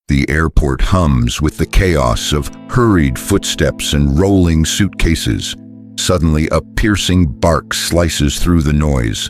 The airport hums with the chaos of hurried footsteps and rolling suitcases. Suddenly, a piercing bark slices through the noise.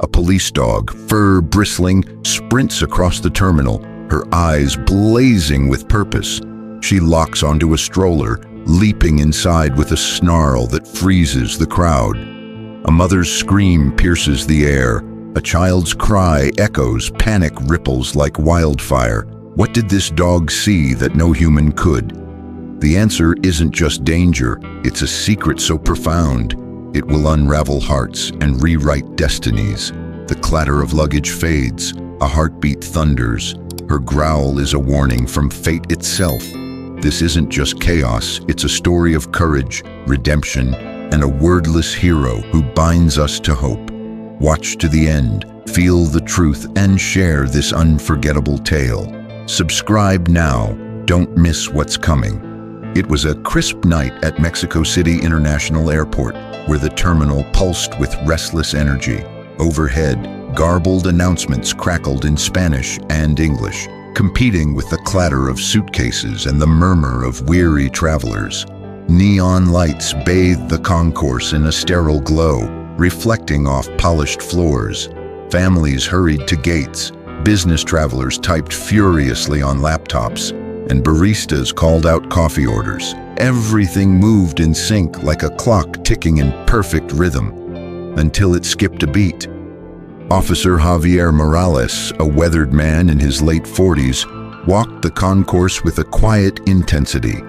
A police dog, fur bristling, sprints across the terminal, her eyes blazing with purpose. She locks onto a stroller, leaping inside with a snarl that freezes the crowd. A mother's scream pierces the air. A child's cry echoes, panic ripples like wildfire. What did this dog see that no human could? The answer isn't just danger, it's a secret so profound. It will unravel hearts and rewrite destinies. The clatter of luggage fades, a heartbeat thunders. Her growl is a warning from fate itself. This isn't just chaos, it's a story of courage, redemption, and a wordless hero who binds us to hope. Watch to the end, feel the truth, and share this unforgettable tale. Subscribe now, don't miss what's coming. It was a crisp night at Mexico City International Airport, where the terminal pulsed with restless energy. Overhead, garbled announcements crackled in Spanish and English, competing with the clatter of suitcases and the murmur of weary travelers. Neon lights bathed the concourse in a sterile glow, reflecting off polished floors. Families hurried to gates, business travelers typed furiously on laptops, and baristas called out coffee orders. Everything moved in sync like a clock ticking in perfect rhythm, until it skipped a beat. Officer Javier Morales, a weathered man in his late 40s, walked the concourse with a quiet intensity.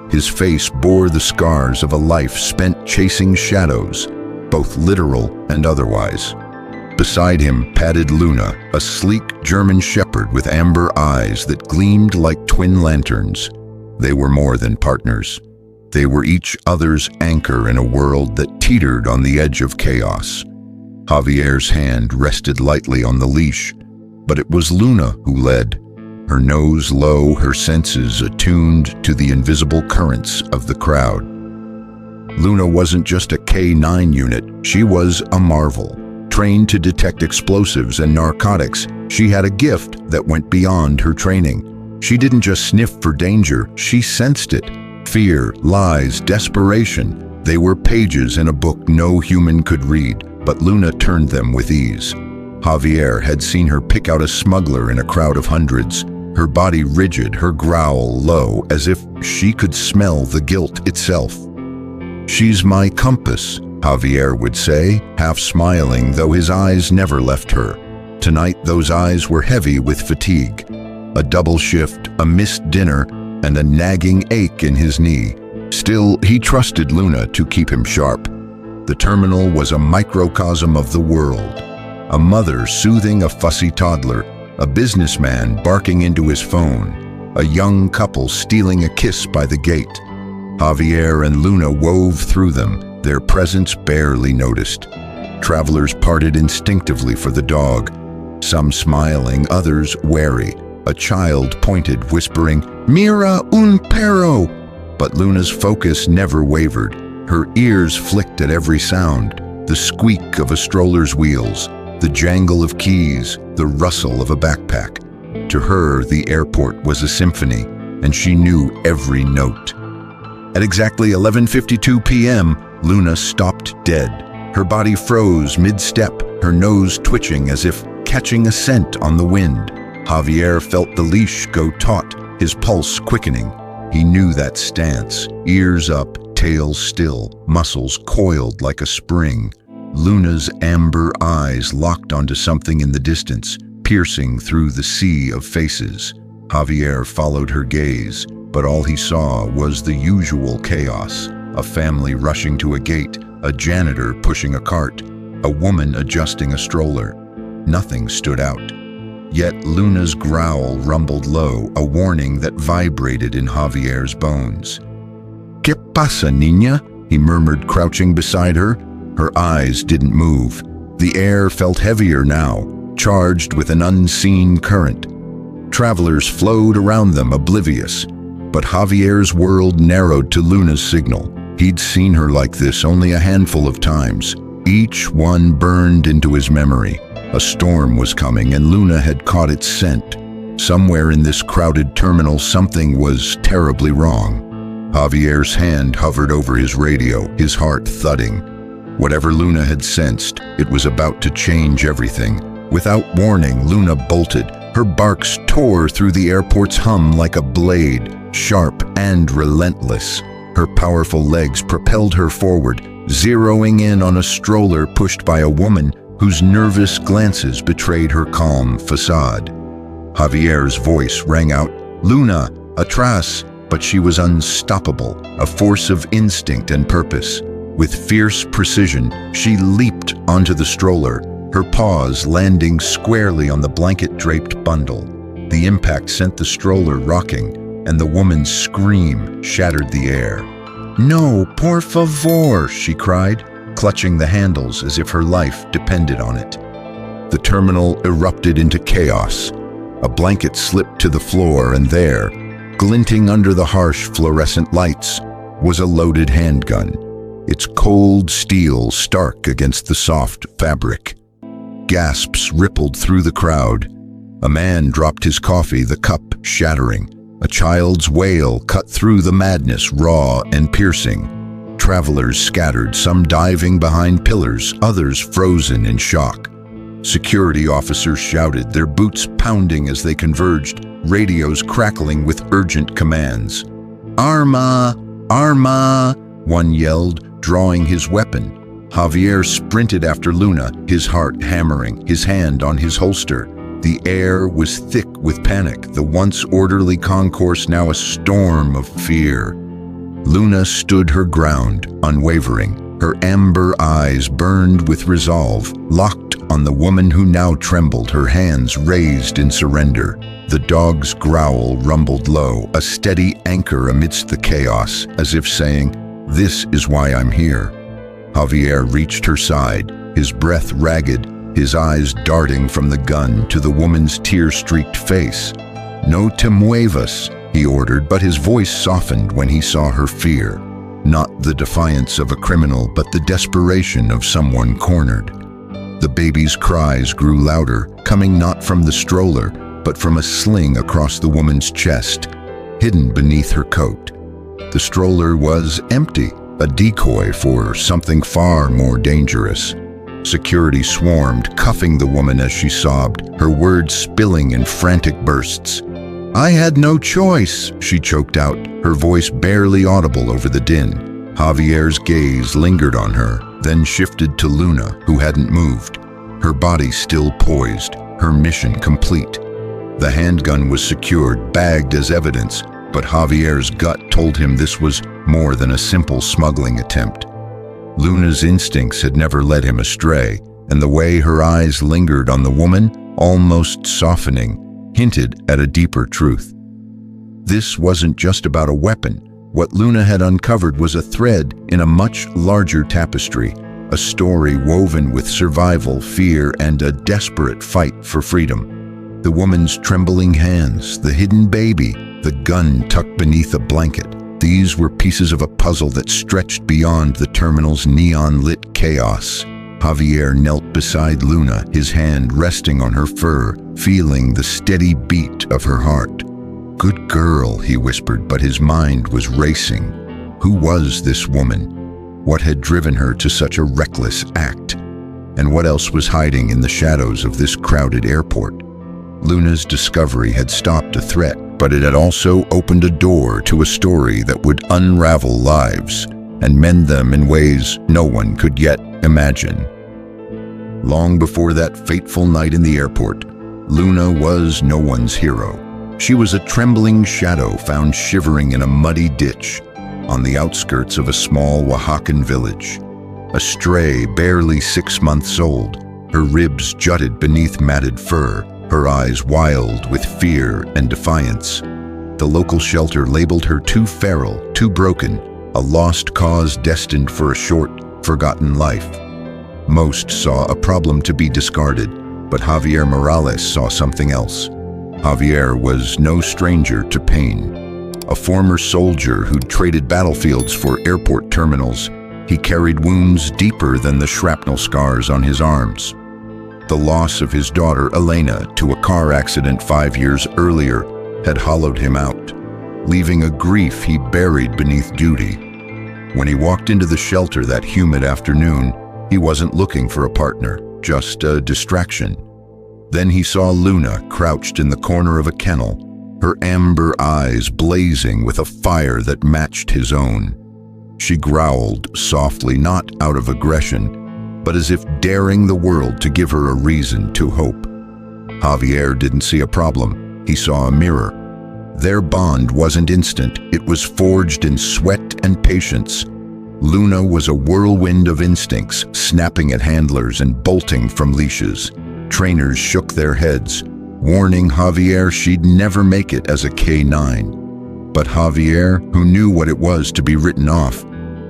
His face bore the scars of a life spent chasing shadows, both literal and otherwise. Beside him padded Luna, a sleek German shepherd with amber eyes that gleamed like twin lanterns. They were more than partners. They were each other's anchor in a world that teetered on the edge of chaos. Javier's hand rested lightly on the leash, but it was Luna who led, her nose low, her senses attuned to the invisible currents of the crowd. Luna wasn't just a K-9 unit, she was a marvel. Trained to detect explosives and narcotics, she had a gift that went beyond her training. She didn't just sniff for danger, she sensed it. Fear, lies, desperation. They were pages in a book no human could read, but Luna turned them with ease. Javier had seen her pick out a smuggler in a crowd of hundreds, her body rigid, her growl low, as if she could smell the guilt itself. "She's my compass," Javier would say, half smiling, though his eyes never left her. Tonight, those eyes were heavy with fatigue. A double shift, a missed dinner, and a nagging ache in his knee. Still, he trusted Luna to keep him sharp. The terminal was a microcosm of the world. A mother soothing a fussy toddler, a businessman barking into his phone, a young couple stealing a kiss by the gate. Javier and Luna wove through them, their presence barely noticed. Travelers parted instinctively for the dog, some smiling, others wary. A child pointed, whispering, "Mira un perro!" But Luna's focus never wavered. Her ears flicked at every sound, the squeak of a stroller's wheels, the jangle of keys, the rustle of a backpack. To her, the airport was a symphony, and she knew every note. At exactly 11:52 p.m., Luna stopped dead. Her body froze mid-step, her nose twitching as if catching a scent on the wind. Javier felt the leash go taut, his pulse quickening. He knew that stance, ears up, tail still, muscles coiled like a spring. Luna's amber eyes locked onto something in the distance, piercing through the sea of faces. Javier followed her gaze, but all he saw was the usual chaos. A family rushing to a gate, a janitor pushing a cart, a woman adjusting a stroller. Nothing stood out. Yet Luna's growl rumbled low, a warning that vibrated in Javier's bones. "¿Qué pasa, niña?" he murmured, crouching beside her. Her eyes didn't move. The air felt heavier now, charged with an unseen current. Travelers flowed around them, oblivious. But Javier's world narrowed to Luna's signal. He'd seen her like this only a handful of times. Each one burned into his memory. A storm was coming, and Luna had caught its scent. Somewhere in this crowded terminal, something was terribly wrong. Javier's hand hovered over his radio, his heart thudding. Whatever Luna had sensed, it was about to change everything. Without warning, Luna bolted. Her barks tore through the airport's hum like a blade, sharp and relentless. Her powerful legs propelled her forward, zeroing in on a stroller pushed by a woman whose nervous glances betrayed her calm facade. Javier's voice rang out, "Luna, atrás!" But she was unstoppable, a force of instinct and purpose. With fierce precision, she leaped onto the stroller, her paws landing squarely on the blanket-draped bundle. The impact sent the stroller rocking, and the woman's scream shattered the air. "No, por favor," she cried, clutching the handles as if her life depended on it. The terminal erupted into chaos. A blanket slipped to the floor, and there, glinting under the harsh fluorescent lights, was a loaded handgun, its cold steel stark against the soft fabric. Gasps rippled through the crowd. A man dropped his coffee, the cup shattering. A child's wail cut through the madness, raw and piercing. Travelers scattered, some diving behind pillars, others frozen in shock. Security officers shouted, their boots pounding as they converged, radios crackling with urgent commands. "Arma! Arma!" one yelled, drawing his weapon. Javier sprinted after Luna, his heart hammering, his hand on his holster. The air was thick with panic, the once orderly concourse now a storm of fear. Luna stood her ground, unwavering. Her amber eyes burned with resolve, locked on the woman who now trembled, her hands raised in surrender. The dog's growl rumbled low, a steady anchor amidst the chaos, as if saying, "This is why I'm here." Javier reached her side, his breath ragged, his eyes darting from the gun to the woman's tear-streaked face. "No te muevas," he ordered, but his voice softened when he saw her fear. Not the defiance of a criminal, but the desperation of someone cornered. The baby's cries grew louder, coming not from the stroller, but from a sling across the woman's chest, hidden beneath her coat. The stroller was empty, a decoy for something far more dangerous. Security swarmed, cuffing the woman as she sobbed, her words spilling in frantic bursts. "I had no choice," she choked out, her voice barely audible over the din. Javier's gaze lingered on her, then shifted to Luna, who hadn't moved, her body still poised, her mission complete. The handgun was secured, bagged as evidence, but Javier's gut told him this was more than a simple smuggling attempt. Luna's instincts had never led him astray, and the way her eyes lingered on the woman, almost softening, hinted at a deeper truth. This wasn't just about a weapon. What Luna had uncovered was a thread in a much larger tapestry, a story woven with survival, fear, and a desperate fight for freedom. The woman's trembling hands, the hidden baby, the gun tucked beneath a blanket. These were pieces of a puzzle that stretched beyond the terminal's neon-lit chaos. Javier knelt beside Luna, his hand resting on her fur, feeling the steady beat of her heart. "Good girl," he whispered, but his mind was racing. Who was this woman? What had driven her to such a reckless act? And what else was hiding in the shadows of this crowded airport? Luna's discovery had stopped a threat, but it had also opened a door to a story that would unravel lives and mend them in ways no one could yet imagine. Long before that fateful night in the airport, Luna was no one's hero. She was a trembling shadow found shivering in a muddy ditch on the outskirts of a small Oaxacan village. A stray barely 6 months old, her ribs jutted beneath matted fur, her eyes wild with fear and defiance. The local shelter labeled her too feral, too broken, a lost cause destined for a short, forgotten life. Most saw a problem to be discarded, but Javier Morales saw something else. Javier was no stranger to pain. A former soldier who'd traded battlefields for airport terminals, he carried wounds deeper than the shrapnel scars on his arms. The loss of his daughter Elena to a car accident 5 years earlier had hollowed him out, leaving a grief he buried beneath duty. When he walked into the shelter that humid afternoon, he wasn't looking for a partner, just a distraction. Then he saw Luna crouched in the corner of a kennel, her amber eyes blazing with a fire that matched his own. She growled softly, not out of aggression, but as if daring the world to give her a reason to hope. Javier didn't see a problem. He saw a mirror. Their bond wasn't instant. It was forged in sweat and patience. Luna was a whirlwind of instincts, snapping at handlers and bolting from leashes. Trainers shook their heads, warning Javier she'd never make it as a K9. But Javier, who knew what it was to be written off,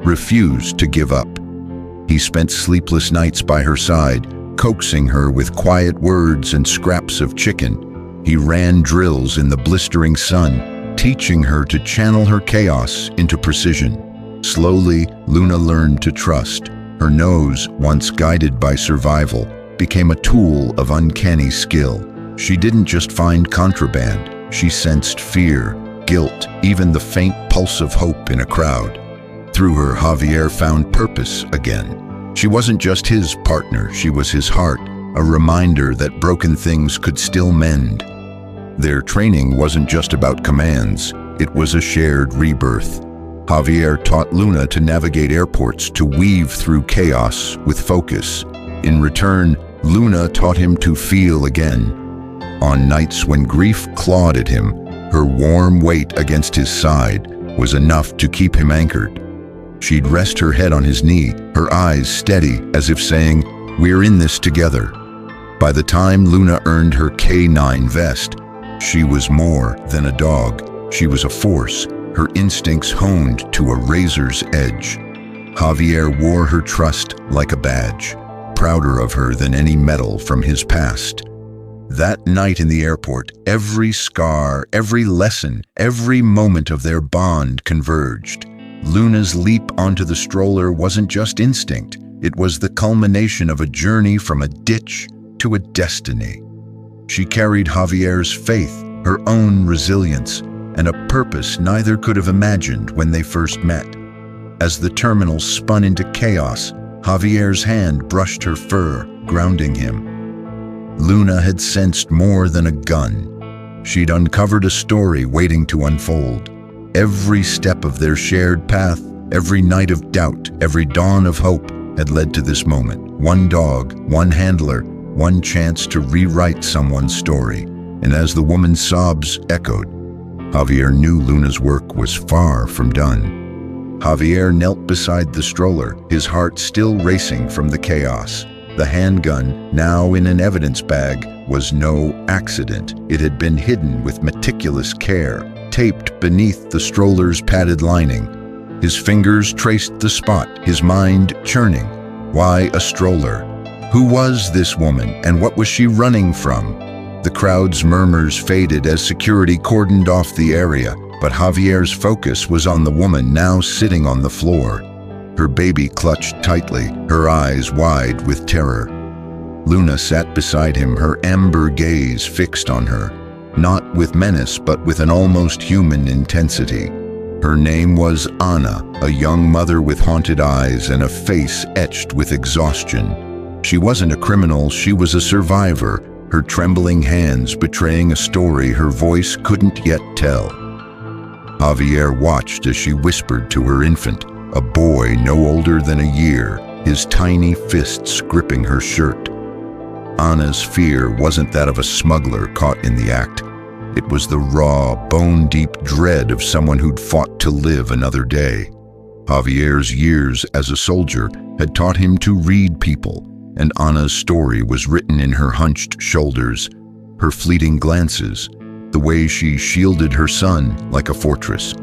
refused to give up. He spent sleepless nights by her side, coaxing her with quiet words and scraps of chicken. He ran drills in the blistering sun, teaching her to channel her chaos into precision. Slowly, Luna learned to trust. Her nose, once guided by survival, became a tool of uncanny skill. She didn't just find contraband. She sensed fear, guilt, even the faint pulse of hope in a crowd. Through her, Javier found purpose again. She wasn't just his partner, she was his heart, a reminder that broken things could still mend. Their training wasn't just about commands, it was a shared rebirth. Javier taught Luna to navigate airports, to weave through chaos with focus. In return, Luna taught him to feel again. On nights when grief clawed at him, her warm weight against his side was enough to keep him anchored. She'd rest her head on his knee, her eyes steady, as if saying, "We're in this together." By the time Luna earned her K9 vest, she was more than a dog. She was a force, her instincts honed to a razor's edge. Javier wore her trust like a badge, prouder of her than any medal from his past. That night in the airport, every scar, every lesson, every moment of their bond converged. Luna's leap onto the stroller wasn't just instinct, it was the culmination of a journey from a ditch to a destiny. She carried Javier's faith, her own resilience, and a purpose neither could have imagined when they first met. As the terminal spun into chaos, Javier's hand brushed her fur, grounding him. Luna had sensed more than a gun. She'd uncovered a story waiting to unfold. Every step of their shared path, every night of doubt, every dawn of hope had led to this moment. One dog, one handler, one chance to rewrite someone's story. And as the woman's sobs echoed, Javier knew Luna's work was far from done. Javier knelt beside the stroller, his heart still racing from the chaos. The handgun, now in an evidence bag, was no accident. It had been hidden with meticulous care, taped beneath the stroller's padded lining. His fingers traced the spot, his mind churning. Why a stroller? Who was this woman, and what was she running from? The crowd's murmurs faded as security cordoned off the area, but Javier's focus was on the woman now sitting on the floor. Her baby clutched tightly, her eyes wide with terror. Luna sat beside him, her amber gaze fixed on her, not with menace but with an almost human intensity. Her name was Anna, a young mother with haunted eyes and a face etched with exhaustion. She wasn't a criminal, she was a survivor, her trembling hands betraying a story her voice couldn't yet tell. Javier watched as she whispered to her infant, a boy no older than a year, his tiny fists gripping her shirt. Anna's fear wasn't that of a smuggler caught in the act. It was the raw, bone-deep dread of someone who'd fought to live another day. Javier's years as a soldier had taught him to read people, and Anna's story was written in her hunched shoulders, her fleeting glances, the way she shielded her son like a fortress.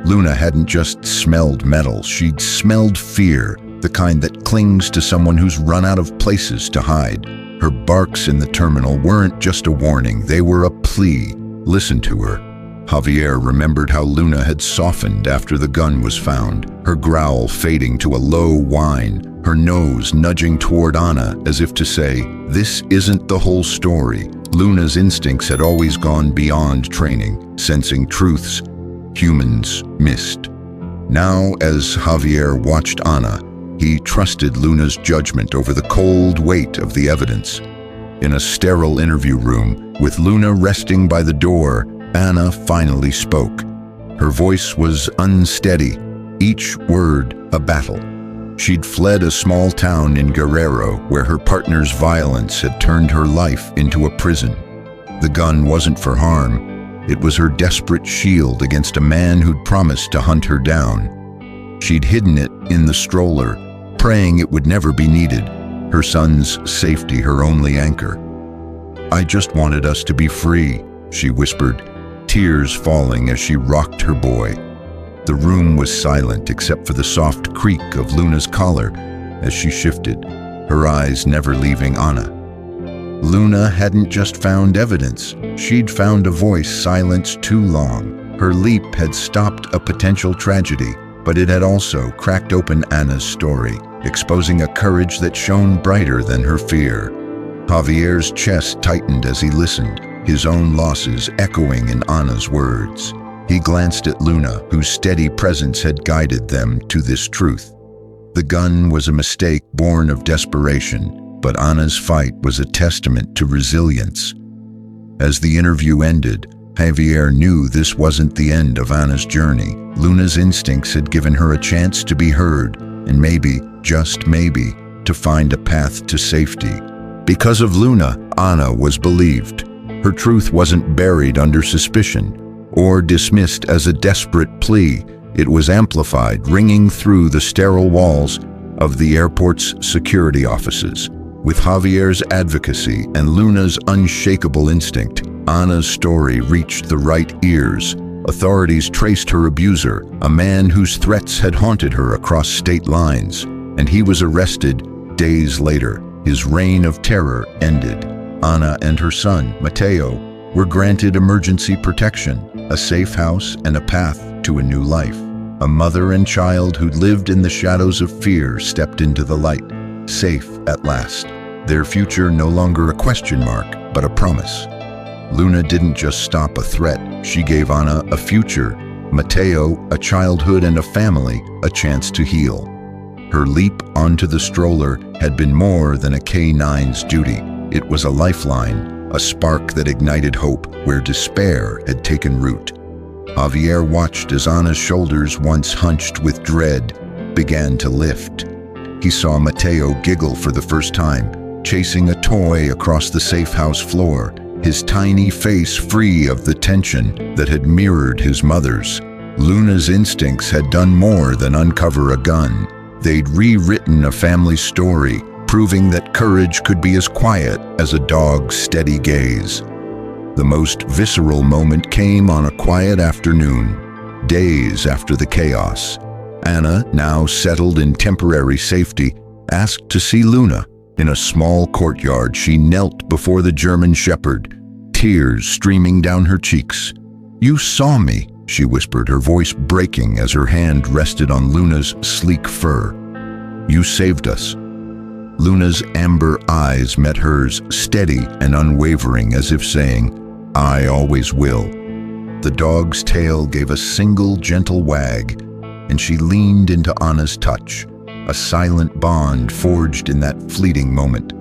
Luna hadn't just smelled metal, she'd smelled fear, the kind that clings to someone who's run out of places to hide. Her barks in the terminal weren't just a warning, they were a plea. Listen to her. Javier remembered how Luna had softened after the gun was found, her growl fading to a low whine, her nose nudging toward Anna as if to say, "This isn't the whole story." Luna's instincts had always gone beyond training, sensing truths humans missed. Now, as Javier watched Anna, he trusted Luna's judgment over the cold weight of the evidence. In a sterile interview room, with Luna resting by the door, Anna finally spoke. Her voice was unsteady, each word a battle. She'd fled a small town in Guerrero where her partner's violence had turned her life into a prison. The gun wasn't for harm. It was her desperate shield against a man who'd promised to hunt her down. She'd hidden it in the stroller, praying it would never be needed, her son's safety her only anchor. "I just wanted us to be free," she whispered, tears falling as she rocked her boy. The room was silent except for the soft creak of Luna's collar as she shifted, her eyes never leaving Anna. Luna hadn't just found evidence, she'd found a voice silenced too long. Her leap had stopped a potential tragedy, but it had also cracked open Anna's story, exposing a courage that shone brighter than her fear. Javier's chest tightened as he listened, his own losses echoing in Anna's words. He glanced at Luna, whose steady presence had guided them to this truth. The gun was a mistake born of desperation, but Anna's fight was a testament to resilience. As the interview ended, Javier knew this wasn't the end of Anna's journey. Luna's instincts had given her a chance to be heard, and maybe, just maybe, to find a path to safety. Because of Luna, Anna was believed. Her truth wasn't buried under suspicion or dismissed as a desperate plea. It was amplified, ringing through the sterile walls of the airport's security offices. With Javier's advocacy and Luna's unshakable instinct, Anna's story reached the right ears. Authorities traced her abuser, a man whose threats had haunted her across state lines, and he was arrested days later. His reign of terror ended. Anna and her son, Mateo, were granted emergency protection, a safe house, and a path to a new life. A mother and child who'd lived in the shadows of fear stepped into the light, safe at last. Their future no longer a question mark, but a promise. Luna didn't just stop a threat, she gave Anna a future, Mateo a childhood, and a family a chance to heal. Her leap onto the stroller had been more than a K-9's duty. It was a lifeline, a spark that ignited hope where despair had taken root. Javier watched as Anna's shoulders, once hunched with dread, began to lift. He saw Mateo giggle for the first time, chasing a toy across the safe house floor, his tiny face free of the tension that had mirrored his mother's. Luna's instincts had done more than uncover a gun. They'd rewritten a family story, proving that courage could be as quiet as a dog's steady gaze. The most visceral moment came on a quiet afternoon, days after the chaos. Anna, now settled in temporary safety, asked to see Luna. In a small courtyard, she knelt before the German shepherd, tears streaming down her cheeks. "You saw me," she whispered, her voice breaking as her hand rested on Luna's sleek fur. "You saved us." Luna's amber eyes met hers, steady and unwavering, as if saying, "I always will." The dog's tail gave a single gentle wag, and she leaned into Anna's touch, a silent bond forged in that fleeting moment.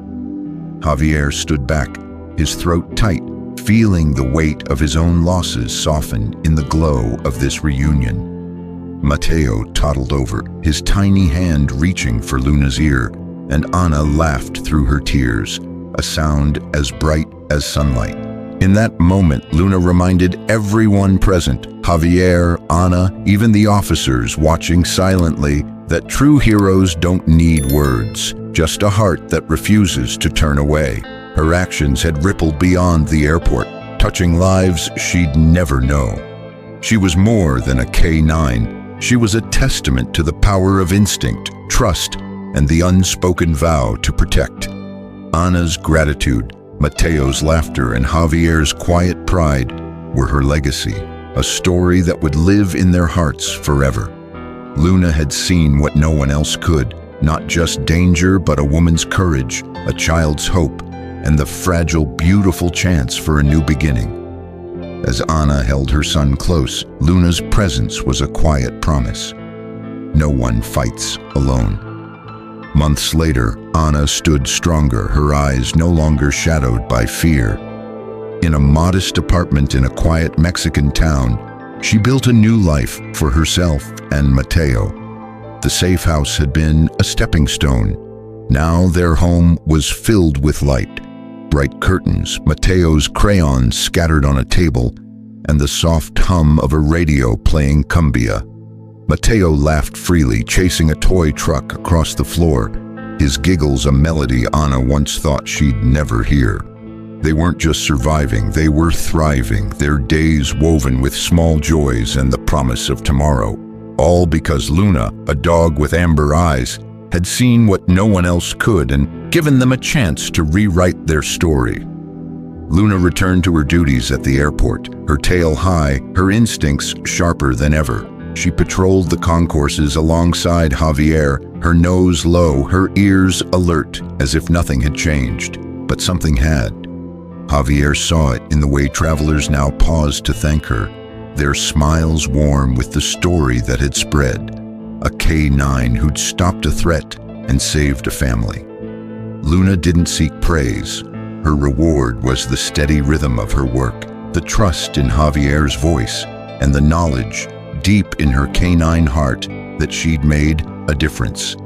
Javier stood back, his throat tight, feeling the weight of his own losses soften in the glow of this reunion. Mateo toddled over, his tiny hand reaching for Luna's ear, and Anna laughed through her tears, a sound as bright as sunlight. In that moment, Luna reminded everyone present, Javier, Anna, even the officers watching silently, that true heroes don't need words, just a heart that refuses to turn away. Her actions had rippled beyond the airport, touching lives she'd never know. She was more than a K-9. She was a testament to the power of instinct, trust, and the unspoken vow to protect. Anna's gratitude, Mateo's laughter, and Javier's quiet pride were her legacy, a story that would live in their hearts forever. Luna had seen what no one else could, Not just danger, but a woman's courage, a child's hope, and the fragile, beautiful chance for a new beginning. As Anna held her son close, Luna's presence was a quiet promise. No one fights alone. Months later, Anna stood stronger, her eyes no longer shadowed by fear. In a modest apartment in a quiet Mexican town, she built a new life for herself and Mateo. The safe house had been a stepping stone. Now their home was filled with light. Bright curtains, Mateo's crayons scattered on a table, and the soft hum of a radio playing cumbia. Mateo laughed freely, chasing a toy truck across the floor, his giggles a melody Anna once thought she'd never hear. They weren't just surviving, they were thriving, their days woven with small joys and the promise of tomorrow. All because Luna, a dog with amber eyes, had seen what no one else could and given them a chance to rewrite their story. Luna returned to her duties at the airport, her tail high, her instincts sharper than ever. She patrolled the concourses alongside Javier, her nose low, her ears alert, as if nothing had changed. But something had. Javier saw it in the way travelers now paused to thank her, their smiles warm with the story that had spread. A K9 who'd stopped a threat and saved a family. Luna didn't seek praise. Her reward was the steady rhythm of her work, the trust in Javier's voice, and the knowledge, deep in her canine heart, that she'd made a difference.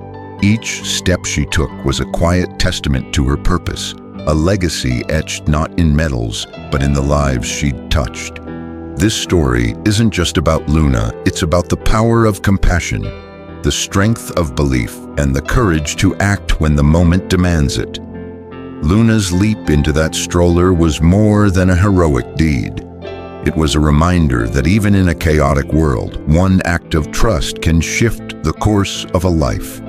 Each step she took was a quiet testament to her purpose, a legacy etched not in medals, but in the lives she'd touched. This story isn't just about Luna, it's about the power of compassion, the strength of belief, and the courage to act when the moment demands it. Luna's leap into that stroller was more than a heroic deed. It was a reminder that even in a chaotic world, one act of trust can shift the course of a life.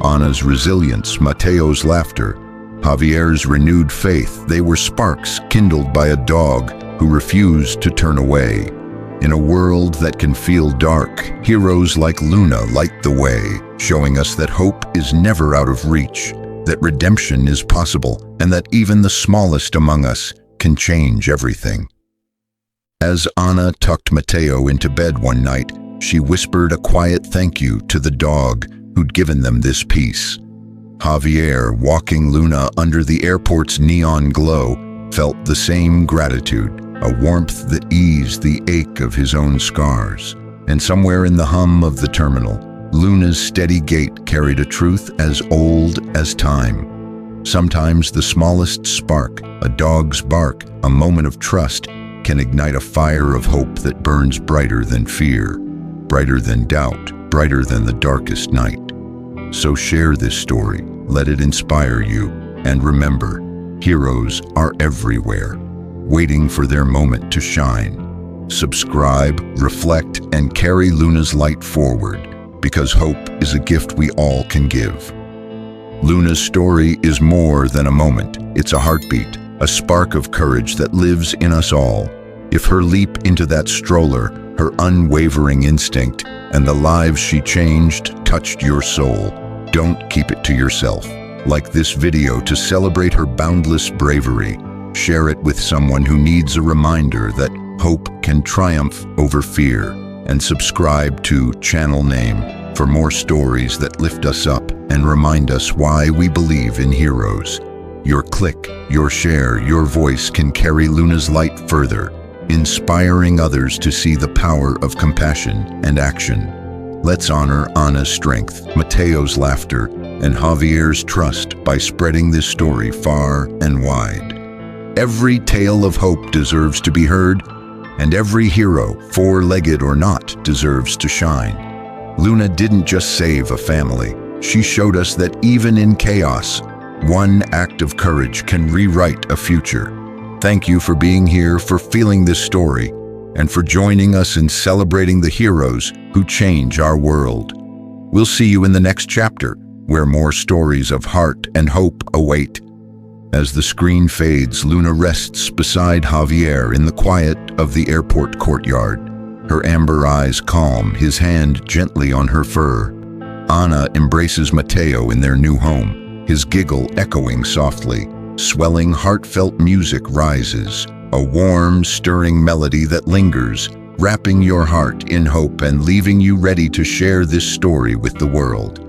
Anna's resilience, Mateo's laughter, Javier's renewed faith, they were sparks kindled by a dog who refused to turn away. In a world that can feel dark, heroes like Luna light the way, showing us that hope is never out of reach, that redemption is possible, and that even the smallest among us can change everything. As Anna tucked Mateo into bed one night, she whispered a quiet thank you to the dog who'd given them this peace. Javier, walking Luna under the airport's neon glow, felt the same gratitude, a warmth that eased the ache of his own scars. And somewhere in the hum of the terminal, Luna's steady gait carried a truth as old as time. Sometimes the smallest spark, a dog's bark, a moment of trust, can ignite a fire of hope that burns brighter than fear, brighter than doubt, brighter than the darkest night. So share this story, let it inspire you, and remember, heroes are everywhere, waiting for their moment to shine. Subscribe, reflect, and carry Luna's light forward, because hope is a gift we all can give. Luna's story is more than a moment, it's a heartbeat, a spark of courage that lives in us all. If her leap into that stroller, her unwavering instinct, and the lives she changed touched your soul, don't keep it to yourself. Like this video to celebrate her boundless bravery. Share it with someone who needs a reminder that hope can triumph over fear. And subscribe to Channel Name for more stories that lift us up and remind us why we believe in heroes. Your click, your share, your voice can carry Luna's light further, inspiring others to see the power of compassion and action. Let's honor Anna's strength, Mateo's laughter, and Javier's trust by spreading this story far and wide. Every tale of hope deserves to be heard, and every hero, four-legged or not, deserves to shine. Luna didn't just save a family, she showed us that even in chaos, one act of courage can rewrite a future. Thank you for being here, for feeling this story, and for joining us in celebrating the heroes who change our world. We'll see you in the next chapter, where more stories of heart and hope await. As the screen fades, Luna rests beside Javier in the quiet of the airport courtyard, her amber eyes calm, his hand gently on her fur. Anna embraces Matteo in their new home, his giggle echoing softly. Swelling, heartfelt music rises, a warm, stirring melody that lingers, wrapping your heart in hope and leaving you ready to share this story with the world.